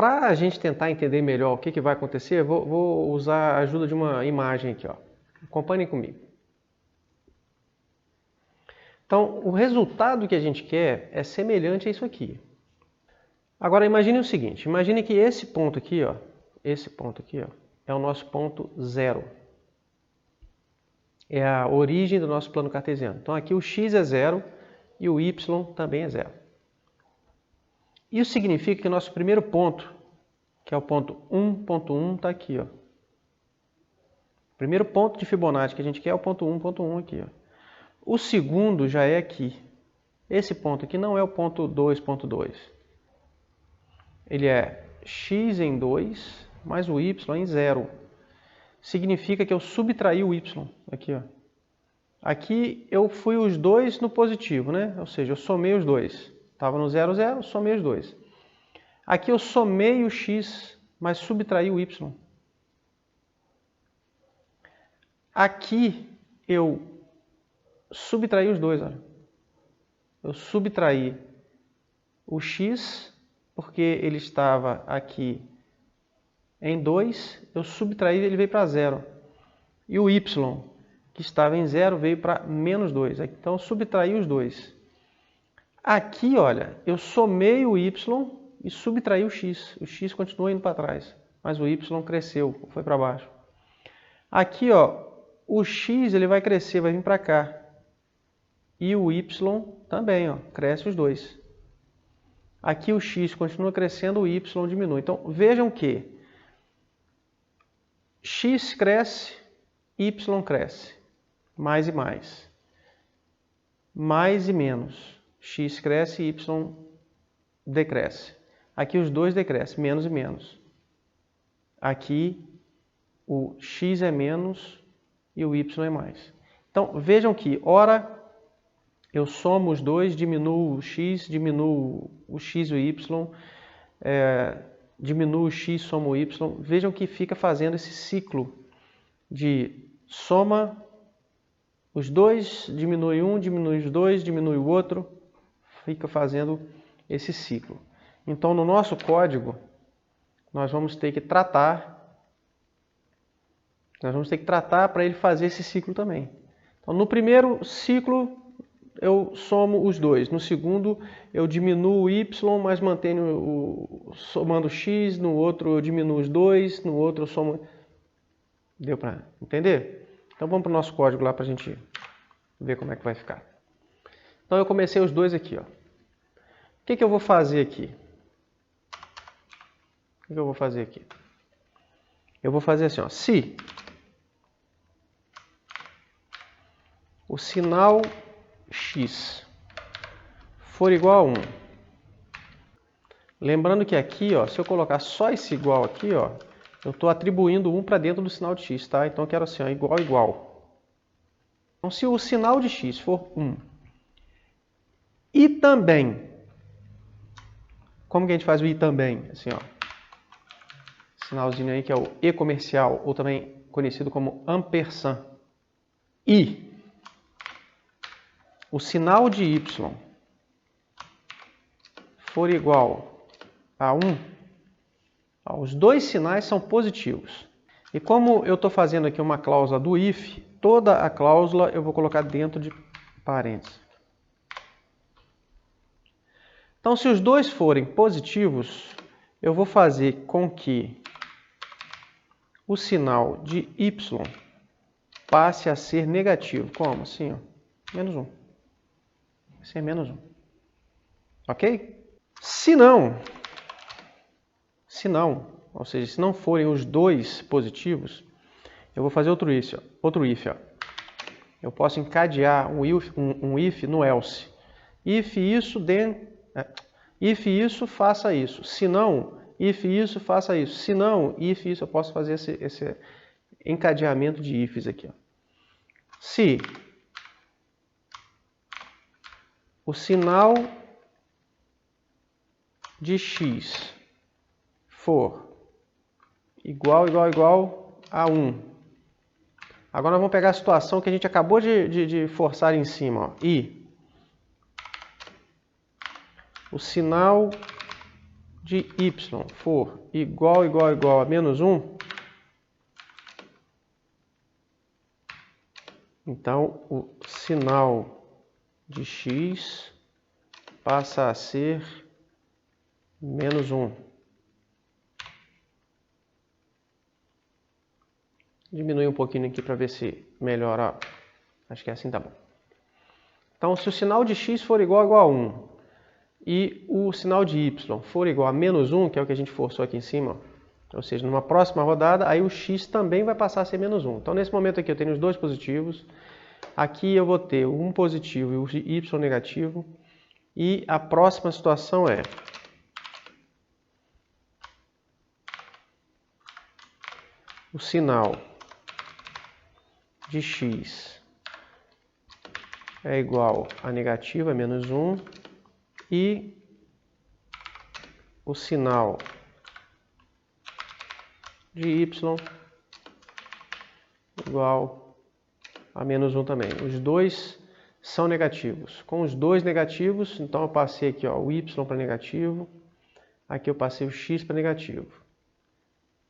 para a gente tentar entender melhor o que vai acontecer, vou usar a ajuda de uma imagem aqui, ó. Acompanhem comigo. Então, o resultado que a gente quer é semelhante a isso aqui. Agora, imagine o seguinte, imagine que esse ponto aqui, ó, é o nosso ponto zero. É a origem do nosso plano cartesiano. Então, aqui o x é zero e o y também é zero. Isso significa que o nosso primeiro ponto, que é o ponto 1.1, está aqui, ó. O primeiro ponto de Fibonacci que a gente quer é o ponto 1.1 aqui, ó. O segundo já é aqui. Esse ponto aqui não é o ponto 2.2. Ele é x em 2 mais o y em 0. Significa que eu subtraí o y aqui, ó. Aqui eu fui os dois no positivo, né? Ou seja, eu somei os dois. Estava no 0, 0, somei os dois. Aqui eu somei o x, mas subtraí o y. Aqui eu subtraí os dois, olha. Eu subtraí o x, porque ele estava aqui em 2, eu subtraí e ele veio para 0. E o y, que estava em 0, veio para menos 2. Então eu subtraí os dois. Aqui, olha, eu somei o y e subtraí o x. O x continuou indo para trás, mas o y cresceu, foi para baixo. Aqui, ó, o x ele vai crescer, vai vir para cá. E o y também, ó, cresce os dois. Aqui o x continua crescendo, o y diminui. Então, vejam que x cresce, y cresce. Mais e mais. Mais e menos. X cresce, y decresce. Aqui os dois decrescem, menos e menos. Aqui o x é menos e o y é mais. Então, vejam que, ora, eu somo os dois, diminuo o x, diminuo o x e o y, diminuo o x, somo o y. Vejam que fica fazendo esse ciclo de soma os dois, diminui um, diminui os dois, diminui o outro. Fica fazendo esse ciclo. Então, no nosso código, nós vamos ter que tratar para ele fazer esse ciclo também. Então, no primeiro ciclo, eu somo os dois. No segundo, eu diminuo o y, mas mantenho somando x. No outro, eu diminuo os dois. No outro, eu somo... Deu para entender? Então, vamos para o nosso código lá para a gente ver como é que vai ficar. Então, eu comecei os dois aqui, ó. O que eu vou fazer aqui? Eu vou fazer assim, ó. Se o sinal x for igual a 1, lembrando que aqui, ó, se eu colocar só esse igual aqui, ó, eu estou atribuindo 1 para dentro do sinal de x, tá? Então eu quero assim, ó, igual, igual. Então se o sinal de x for 1 e também, como que a gente faz o i também? Assim, ó, sinalzinho aí que é o e comercial, ou também conhecido como ampersand. E o sinal de y for igual a 1, os dois sinais são positivos. E como eu estou fazendo aqui uma cláusula do if, toda a cláusula eu vou colocar dentro de parênteses. Então, se os dois forem positivos, eu vou fazer com que o sinal de y passe a ser negativo. Como? Assim, ó, menos 1. Esse é menos 1. Ok? Se não, ou seja, se não forem os dois positivos, eu vou fazer outro if. Ó. Eu posso encadear um if no else. If isso, faça isso. Se não, if isso, faça isso. Se não, if isso, eu posso fazer esse encadeamento de ifs aqui. Ó. Se o sinal de x for igual a 1. Agora nós vamos pegar a situação que a gente acabou de forçar em cima. Ó. E o sinal de y for igual a menos 1, então o sinal de x passa a ser menos 1. Diminui um pouquinho aqui para ver se melhora. Acho que assim tá bom. Então, se o sinal de x for igual a 1 e o sinal de y for igual a menos 1, que é o que a gente forçou aqui em cima, ou seja, numa próxima rodada, aí o x também vai passar a ser menos 1. Então, nesse momento aqui eu tenho os dois positivos. Aqui eu vou ter o 1 positivo e o y negativo. E a próxima situação é o sinal de x é igual a negativo, é menos 1, e o sinal de y igual a menos 1 também. Os dois são negativos. Com os dois negativos, então eu passei aqui ó, o y para negativo, aqui eu passei o x para negativo.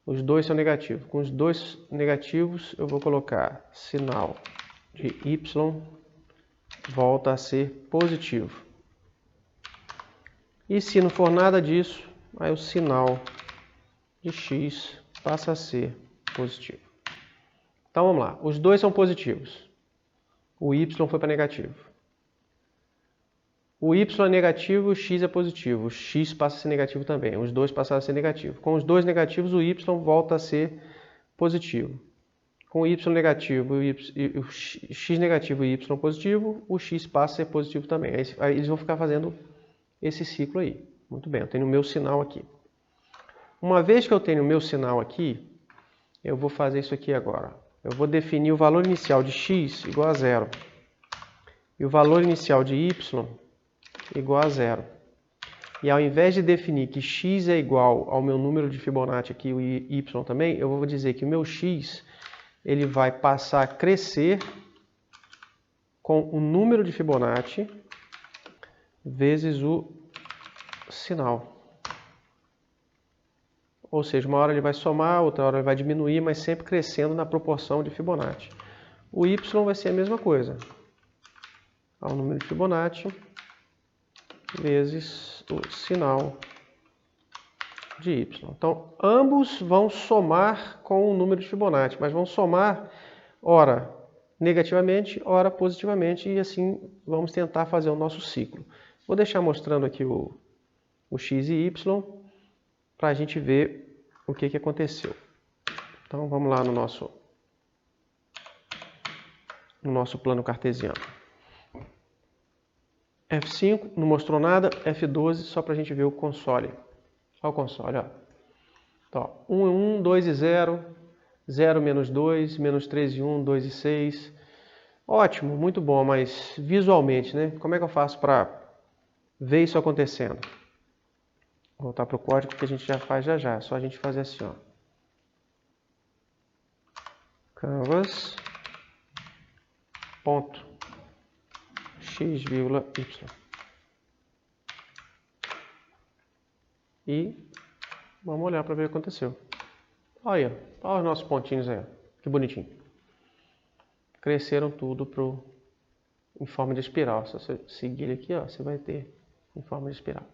Os dois são negativos. Com os dois negativos, eu vou colocar sinal de y volta a ser positivo. E se não for nada disso, aí o sinal de x passa a ser positivo. Então vamos lá, os dois são positivos. O y foi para negativo. O y é negativo, o x é positivo. O x passa a ser negativo também. Os dois passaram a ser negativo. Com os dois negativos, o y volta a ser positivo. Com o y negativo e o x negativo e y positivo, o x passa a ser positivo também. Aí eles vão ficar fazendo esse ciclo aí. Muito bem, eu tenho o meu sinal aqui. Uma vez que eu tenho o meu sinal aqui, eu vou fazer isso aqui agora. Eu vou definir o valor inicial de x igual a 0. E o valor inicial de y igual a 0. E ao invés de definir que x é igual ao meu número de Fibonacci aqui, o y também, eu vou dizer que o meu x ele vai passar a crescer com o número de Fibonacci vezes o sinal. Ou seja, uma hora ele vai somar, outra hora ele vai diminuir, mas sempre crescendo na proporção de Fibonacci. O y vai ser a mesma coisa. Ao número de Fibonacci vezes o sinal de y. Então, ambos vão somar com o número de Fibonacci, mas vão somar, ora negativamente, ora positivamente, e assim vamos tentar fazer o nosso ciclo. Vou deixar mostrando aqui o x e y, para a gente ver o que aconteceu. Então, vamos lá no nosso plano cartesiano. F5, não mostrou nada, F12, só para a gente ver o console. Olha o console, ó. Então, 1 e 1, 2 e 0, 0 menos 2, menos 3 e 1, 2 e 6. Ótimo, muito bom, mas visualmente, né? Como é que eu faço para ver isso acontecendo? Vou voltar para o código que a gente já faz já. É só a gente fazer assim, ó. Canvas, ponto, x, y. E vamos olhar para ver o que aconteceu. Olha os nossos pontinhos aí, que bonitinho. Cresceram tudo em forma de espiral. Se você seguir aqui, ó, você vai ter em forma de espiral.